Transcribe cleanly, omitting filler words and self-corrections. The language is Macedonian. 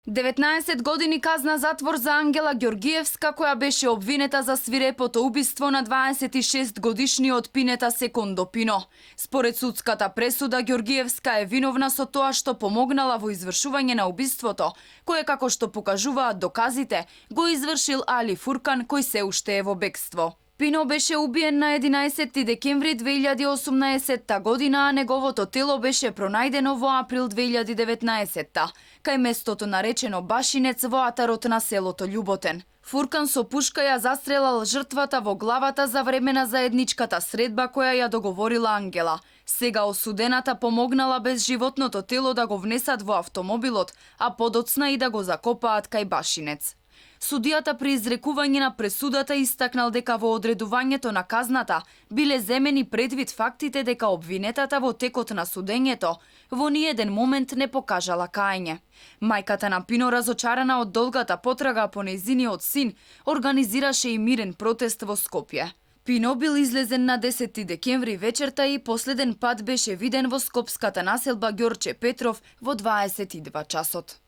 19 години казна затвор за Ангела Ѓоргиевска, која беше обвинета за свирепото убиство на 26 годишниот Пинета Секондо Пино. Според судската пресуда, Ѓоргиевска е виновна со тоа што помогнала во извршување на убиството, кое, како што покажуваат доказите, го извршил Али Фуркан, кој се уште е во бегство. Пино беше убиен на 11 декември 2018 година, а неговото тело беше пронајдено во април 2019 кај местото наречено Башинец во атарот на селото Љуботен. Фуркан со пушка ја застрелал жртвата во главата за време на заедничката средба која ја договорила Ангела. Сега осудената помогнала без животното тело да го внесат во автомобилот, а подоцна и да го закопаат кај Башинец. Судијата при изрекување на пресудата истакнал дека во одредувањето на казната биле земени предвид фактите дека обвинетата во текот на судењето во ниеден момент не покажала каење. Мајката на Пино, разочарана од долгата потрага по нејзиниот син, организираше и мирен протест во Скопје. Пино бил излезен на 10 декември вечерта и последен пат беше виден во скопската населба Ѓорче Петров во 22 часот.